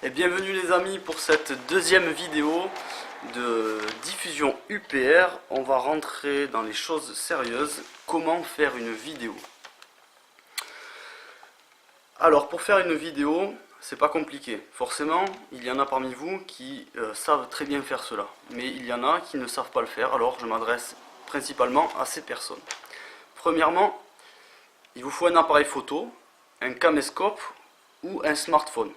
Et bienvenue les amis pour cette deuxième vidéo de diffusion UPR. On va rentrer dans les choses sérieuses. Comment faire une vidéo? Alors pour faire une vidéo, c'est pas compliqué. Forcément, il y en a parmi vous qui savent très bien faire cela. Mais il y en a qui ne savent pas le faire. Alors je m'adresse principalement à ces personnes. Premièrement, il vous faut un appareil photo, un caméscope ou un smartphone.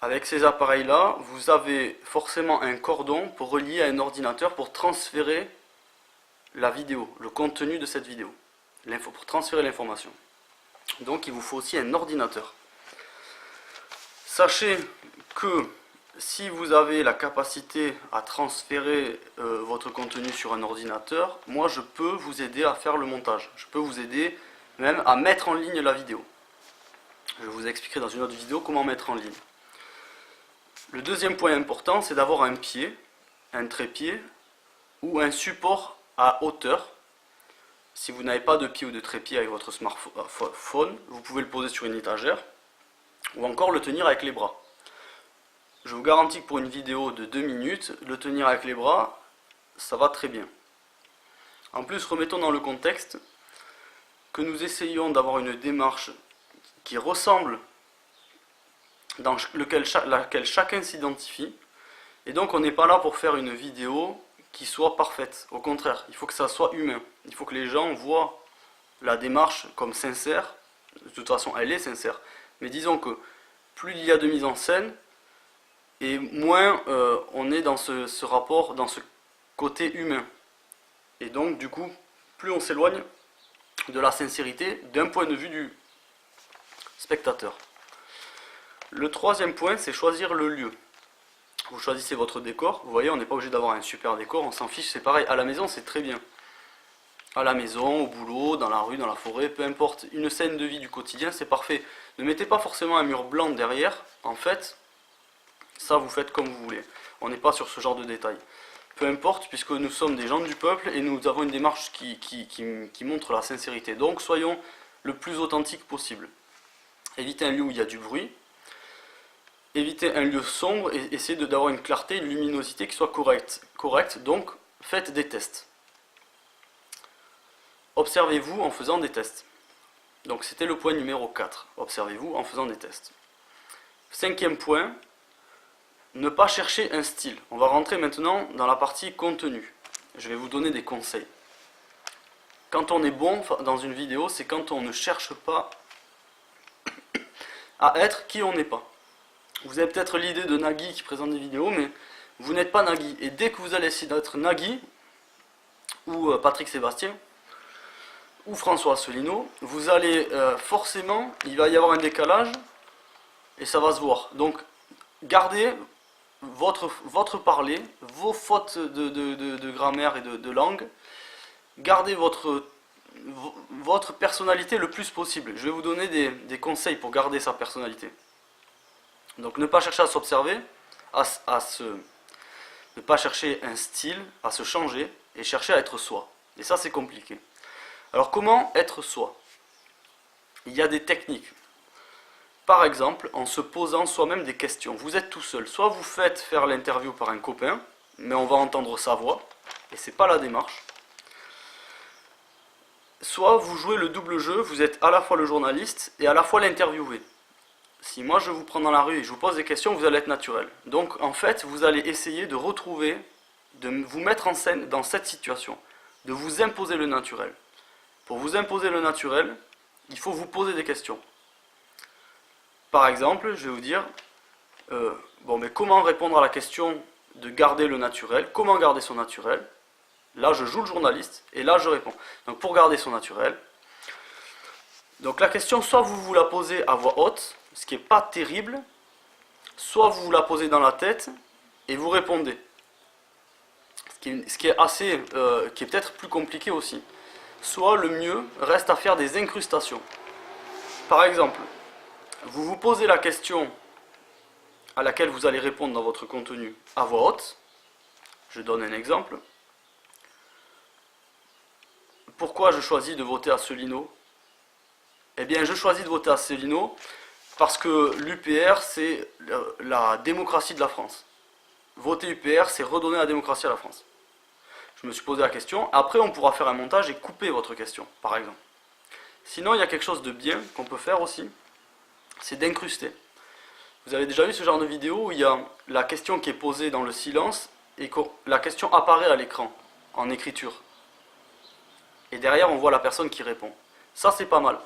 Avec ces appareils-là, vous avez forcément un cordon pour relier à un ordinateur pour transférer la vidéo, le contenu de cette vidéo, pour transférer l'information. Donc il vous faut aussi un ordinateur. Sachez que si vous avez la capacité à transférer votre contenu sur un ordinateur, moi je peux vous aider à faire le montage. Je peux vous aider même à mettre en ligne la vidéo. Je vous expliquerai dans une autre vidéo comment mettre en ligne. Le deuxième point important, c'est d'avoir un pied, un trépied ou un support à hauteur. Si vous n'avez pas de pied ou de trépied avec votre smartphone, vous pouvez le poser sur une étagère ou encore le tenir avec les bras. Je vous garantis que pour une vidéo de 2 minutes, le tenir avec les bras, ça va très bien. En plus, remettons dans le contexte que nous essayons d'avoir une démarche qui ressemble, dans laquelle chacun s'identifie, et donc on n'est pas là pour faire une vidéo qui soit parfaite. Au contraire, il faut que ça soit humain. Il faut que les gens voient la démarche comme sincère. De toute façon, elle est sincère. Mais disons que plus il y a de mise en scène, et moins on est dans ce rapport, dans ce côté humain. Et donc, du coup, plus on s'éloigne de la sincérité d'un point de vue du spectateur. Le troisième point, c'est choisir le lieu. Vous choisissez votre décor. Vous voyez, on n'est pas obligé d'avoir un super décor, on s'en fiche, c'est pareil. À la maison, c'est très bien. À la maison, au boulot, dans la rue, dans la forêt, peu importe. Une scène de vie du quotidien, c'est parfait. Ne mettez pas forcément un mur blanc derrière. En fait, ça, vous faites comme vous voulez. On n'est pas sur ce genre de détails. Peu importe, puisque nous sommes des gens du peuple et nous avons une démarche qui montre la sincérité. Donc, soyons le plus authentique possible. Évitez un lieu où il y a du bruit. Évitez un lieu sombre et essayez d'avoir une clarté, une luminosité qui soit correcte. Donc, faites des tests. Observez-vous en faisant des tests. Donc, c'était le point numéro 4. Observez-vous en faisant des tests. Cinquième point, ne pas chercher un style. On va rentrer maintenant dans la partie contenu. Je vais vous donner des conseils. Quand on est bon dans une vidéo, c'est quand on ne cherche pas à être qui on n'est pas. Vous avez peut-être l'idée de Nagui qui présente des vidéos, mais vous n'êtes pas Nagui. Et dès que vous allez essayer d'être Nagui, ou Patrick Sébastien, ou François Asselineau, vous allez forcément, il va y avoir un décalage, et ça va se voir. Donc, gardez votre parler, vos fautes de grammaire et de langue, gardez votre personnalité le plus possible. Je vais vous donner des conseils pour garder sa personnalité. Donc ne pas chercher à s'observer, ne pas chercher un style, à se changer, et chercher à être soi. Et ça c'est compliqué. Alors comment être soi? Il y a des techniques. Par exemple, en se posant soi-même des questions. Vous êtes tout seul. Soit vous faites faire l'interview par un copain, mais on va entendre sa voix, et c'est pas la démarche. Soit vous jouez le double jeu, vous êtes à la fois le journaliste et à la fois l'interviewé. Si moi je vous prends dans la rue et je vous pose des questions, vous allez être naturel. Donc en fait, vous allez essayer de retrouver, de vous mettre en scène dans cette situation, de vous imposer le naturel. Pour vous imposer le naturel, il faut vous poser des questions. Par exemple, je vais vous dire, mais comment répondre à la question de garder le naturel? Comment garder son naturel? Là, je joue le journaliste et là, je réponds. Donc pour garder son naturel, donc la question, soit vous la posez à voix haute, ce qui n'est pas terrible, soit vous la posez dans la tête et vous répondez. Ce qui est peut-être plus compliqué aussi. Soit le mieux reste à faire des incrustations. Par exemple, vous vous posez la question à laquelle vous allez répondre dans votre contenu à voix haute. Je donne un exemple. Pourquoi je choisis de voter Asselineau? Eh bien, je choisis de voter Asselineau parce que l'UPR, c'est la démocratie de la France. Voter UPR, c'est redonner la démocratie à la France. Je me suis posé la question. Après, on pourra faire un montage et couper votre question, par exemple. Sinon, il y a quelque chose de bien qu'on peut faire aussi, c'est d'incruster. Vous avez déjà vu ce genre de vidéo où il y a la question qui est posée dans le silence et que la question apparaît à l'écran, en écriture. Et derrière, on voit la personne qui répond. Ça, c'est pas mal.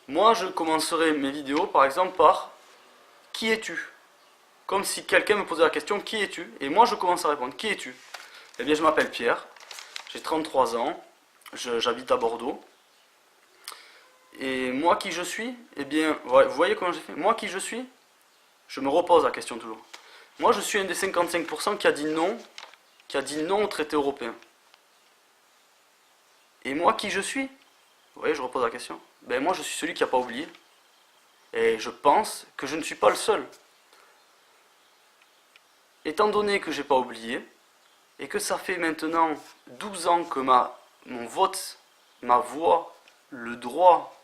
Moi, je commencerai mes vidéos, par exemple, par « Qui es-tu » Comme si quelqu'un me posait la question « Qui es-tu » Et moi, je commence à répondre « Qui es-tu » Eh bien, je m'appelle Pierre, j'ai 33 ans, j'habite à Bordeaux. Et moi, qui je suis Eh bien, vous voyez comment j'ai fait Moi, qui je suis Je me repose la question toujours. Moi, je suis un des 55% qui a dit non au traité européen. Et moi, qui je suis Vous voyez, je repose la question. Ben moi, je suis celui qui n'a pas oublié. Et je pense que je ne suis pas le seul. Étant donné que j'ai pas oublié, et que ça fait maintenant 12 ans que mon vote, ma voix, le droit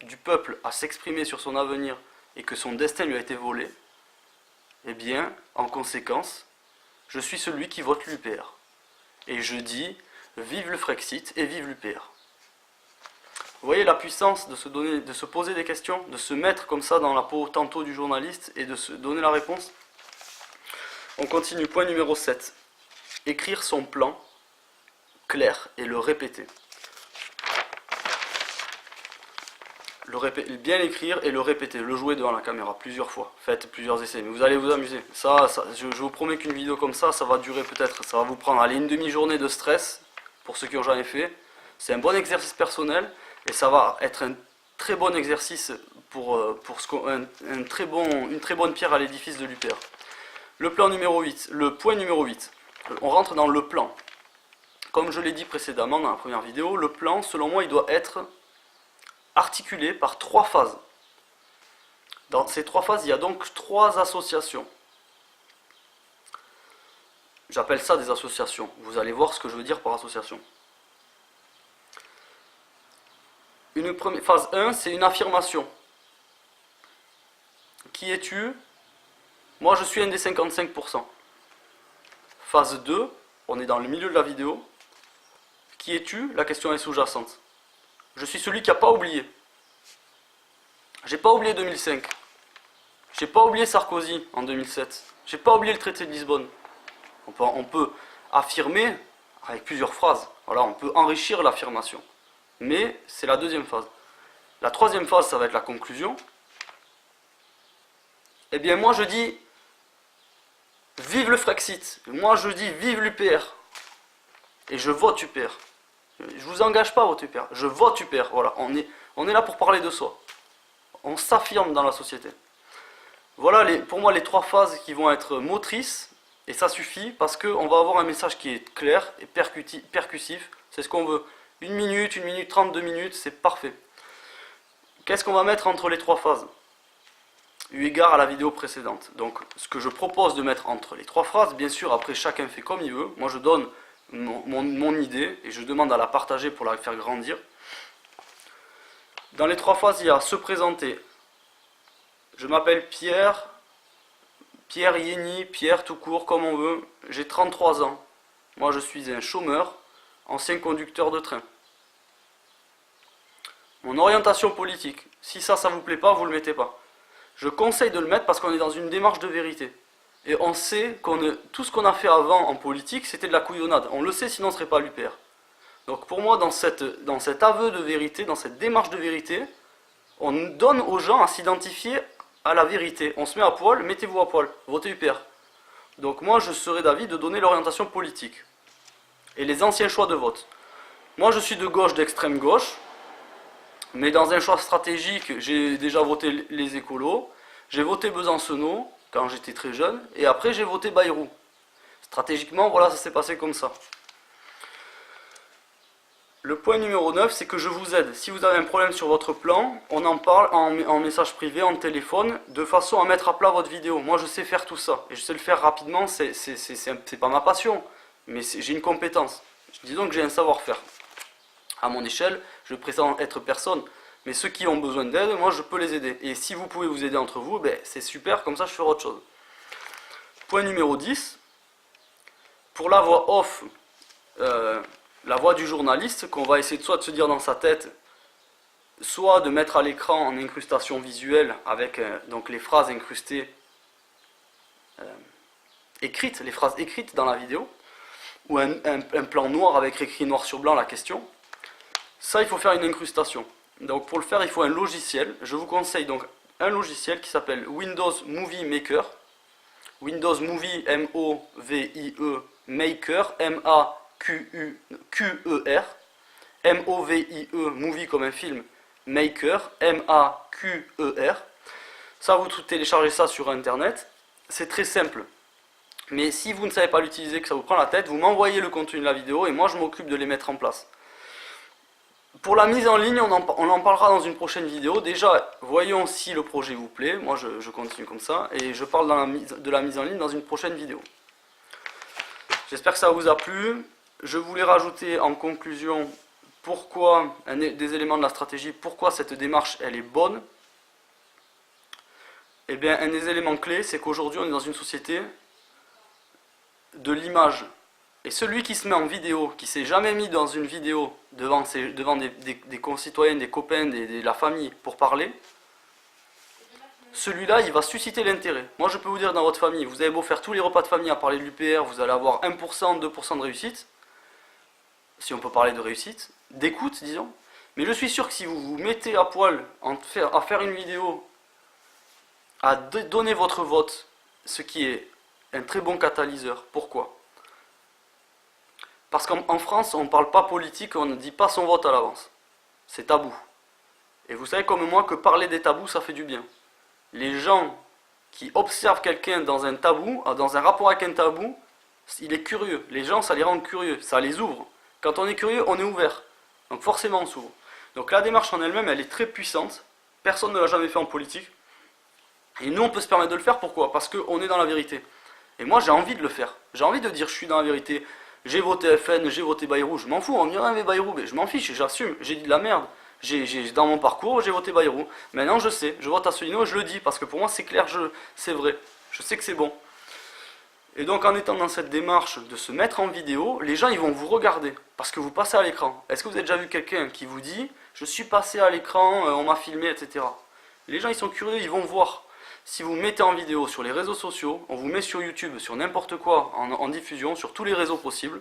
du peuple à s'exprimer sur son avenir, et que son destin lui a été volé, eh bien, en conséquence, je suis celui qui vote l'UPR. Et je dis, vive le Frexit et vive l'UPR. Vous voyez la puissance de se poser des questions, de se mettre comme ça dans la peau tantôt du journaliste et de se donner la réponse. On continue, point numéro 7. Écrire son plan clair et le répéter. Bien l'écrire et le répéter, le jouer devant la caméra plusieurs fois. Faites plusieurs essais, mais vous allez vous amuser. Je vous promets qu'une vidéo comme ça va durer peut-être, ça va vous prendre une demi-journée de stress, pour ceux qui n'ont jamais fait. C'est un bon exercice personnel, et ça va être un très bon exercice une très bonne pierre à l'édifice de l'UPR. Le point numéro 8. On rentre dans le plan. Comme je l'ai dit précédemment dans la première vidéo, le plan, selon moi, il doit être articulé par 3 phases. Dans ces 3 phases, il y a donc 3 associations. J'appelle ça des associations. Vous allez voir ce que je veux dire par association. Phase 1, c'est une affirmation. Qui es-tu? Moi, je suis un des 55%. Phase 2, on est dans le milieu de la vidéo. Qui es-tu? La question est sous-jacente. Je suis celui qui n'a pas oublié. J'ai pas oublié 2005. J'ai pas oublié Sarkozy en 2007. J'ai pas oublié le traité de Lisbonne. On peut affirmer avec plusieurs phrases. Voilà, on peut enrichir l'affirmation. Mais c'est la deuxième phase. La troisième phase, ça va être la conclusion. Eh bien, moi je dis vive le Frexit. Moi je dis vive l'UPR. Et je vote UPR. Je vous engage pas à voter UPR. Je vote UPR. Voilà, on est là pour parler de soi. On s'affirme dans la société. Voilà pour moi les 3 phases qui vont être motrices. Et ça suffit parce qu'on va avoir un message qui est clair et percussif. C'est ce qu'on veut. 1 minute, 1 minute 30, 2 minutes, c'est parfait. Qu'est-ce qu'on va mettre entre les 3 phases? Eu égard à la vidéo précédente. Donc ce que je propose de mettre entre les 3 phrases, bien sûr après chacun fait comme il veut. Moi je donne mon idée et je demande à la partager pour la faire grandir. Dans les 3 phases, il y a se présenter. Je m'appelle Pierre Yeni, Pierre tout court, comme on veut. J'ai 33 ans. Moi je suis un chômeur, ancien conducteur de train. Mon orientation politique. Si ça vous plaît pas, vous le mettez pas. Je conseille de le mettre parce qu'on est dans une démarche de vérité. Et on sait tout ce qu'on a fait avant en politique, c'était de la couillonnade. On le sait, sinon on ne serait pas à l'UPR. Donc pour moi, dans cet aveu de vérité, dans cette démarche de vérité, on donne aux gens à s'identifier à la vérité. On se met à poil, mettez-vous à poil, votez UPR. Donc moi, je serais d'avis de donner l'orientation politique. Et les anciens choix de vote. Moi, je suis de gauche, d'extrême gauche. Mais dans un choix stratégique, j'ai déjà voté les écolos. J'ai voté Besancenot quand j'étais très jeune. Et après, j'ai voté Bayrou. Stratégiquement, voilà, ça s'est passé comme ça. Le point numéro 9, c'est que je vous aide. Si vous avez un problème sur votre plan, on en parle en message privé, en téléphone, de façon à mettre à plat votre vidéo. Moi, je sais faire tout ça. Et je sais le faire rapidement, c'est pas ma passion, mais j'ai une compétence. Disons que j'ai un savoir-faire. À mon échelle, je prétends être personne. Mais ceux qui ont besoin d'aide, moi je peux les aider. Et si vous pouvez vous aider entre vous, ben, c'est super, comme ça je ferai autre chose. Point numéro 10. Pour la voix off, la voix du journaliste, qu'on va essayer soit de se dire dans sa tête, soit de mettre à l'écran en incrustation visuelle avec donc les phrases incrustées écrites, les phrases écrites dans la vidéo, ou un plan noir avec écrit noir sur blanc la question. Ça, il faut faire une incrustation. Donc pour le faire, il faut un logiciel. Je vous conseille donc un logiciel qui s'appelle Windows Movie Maker. Windows Movie, M-O-V-I-E, Maker, M-A-Q-U-Q-E-R. M-O-V-I-E, Movie comme un film, Maker, M-A-Q-E-R. Ça, vous téléchargez ça sur Internet. C'est très simple. Mais si vous ne savez pas l'utiliser, que ça vous prend la tête, vous m'envoyez le contenu de la vidéo et moi je m'occupe de les mettre en place. Pour la mise en ligne, on en parlera dans une prochaine vidéo. Déjà, voyons si le projet vous plaît. Moi, je continue comme ça. Et je parle de la mise en ligne dans une prochaine vidéo. J'espère que ça vous a plu. Je voulais rajouter en conclusion pourquoi, des éléments de la stratégie, pourquoi cette démarche, elle est bonne. Eh bien, un des éléments clés, c'est qu'aujourd'hui, on est dans une société de l'image. Et celui qui se met en vidéo, qui s'est jamais mis dans une vidéo devant des concitoyens, des copains, la famille pour parler, celui-là, il va susciter l'intérêt. Moi, je peux vous dire, dans votre famille, vous avez beau faire tous les repas de famille à parler de l'UPR, vous allez avoir 1%, 2% de réussite, si on peut parler de réussite, d'écoute, disons. Mais je suis sûr que si vous vous mettez à poil à faire une vidéo, à donner votre vote, ce qui est un très bon catalyseur. Pourquoi ? Parce qu'en France, on ne parle pas politique, on ne dit pas son vote à l'avance. C'est tabou. Et vous savez comme moi que parler des tabous, ça fait du bien. Les gens qui observent quelqu'un dans un tabou, dans un rapport avec un tabou, il est curieux. Les gens, ça les rend curieux, ça les ouvre. Quand on est curieux, on est ouvert. Donc forcément, on s'ouvre. Donc la démarche en elle-même, elle est très puissante. Personne ne l'a jamais fait en politique. Et nous, on peut se permettre de le faire. Pourquoi ? Parce qu'on est dans la vérité. Et moi, j'ai envie de le faire. J'ai envie de dire, je suis dans la vérité. J'ai voté FN, j'ai voté Bayrou, je m'en fous, on me dirait mais Bayrou, mais je m'en fiche, j'assume, j'ai dit de la merde. Dans mon parcours, j'ai voté Bayrou. Maintenant je sais, je vote Asselineau et je le dis, parce que pour moi c'est clair, c'est vrai, je sais que c'est bon. Et donc en étant dans cette démarche de se mettre en vidéo, les gens ils vont vous regarder, parce que vous passez à l'écran. Est-ce que vous avez déjà vu quelqu'un qui vous dit, je suis passé à l'écran, on m'a filmé, etc. Les gens ils sont curieux, ils vont voir. Si vous mettez en vidéo sur les réseaux sociaux, on vous met sur YouTube, sur n'importe quoi, en diffusion, sur tous les réseaux possibles,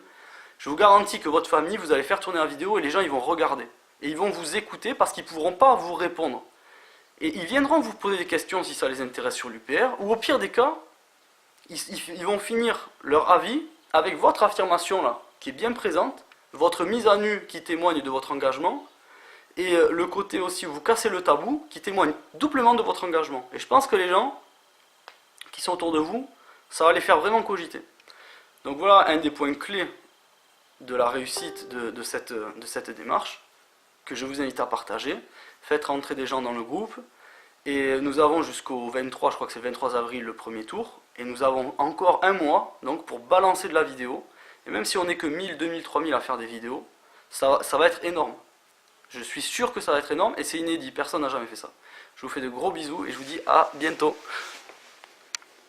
je vous garantis que votre famille, vous allez faire tourner la vidéo et les gens ils vont regarder. Et ils vont vous écouter parce qu'ils ne pourront pas vous répondre. Et ils viendront vous poser des questions si ça les intéresse sur l'UPR, ou au pire des cas, ils vont finir leur avis avec votre affirmation là, qui est bien présente, votre mise à nu qui témoigne de votre engagement, et le côté aussi où vous cassez le tabou qui témoigne doublement de votre engagement. Et je pense que les gens qui sont autour de vous, ça va les faire vraiment cogiter. Donc voilà un des points clés de la réussite de cette démarche que je vous invite à partager. Faites rentrer des gens dans le groupe. Et nous avons jusqu'au 23, je crois que c'est le 23 avril le premier tour. Et nous avons encore un mois donc, pour balancer de la vidéo. Et même si on n'est que 1000, 2000, 3000 à faire des vidéos, ça va être énorme. Je suis sûr que ça va être énorme et c'est inédit, personne n'a jamais fait ça. Je vous fais de gros bisous et je vous dis à bientôt.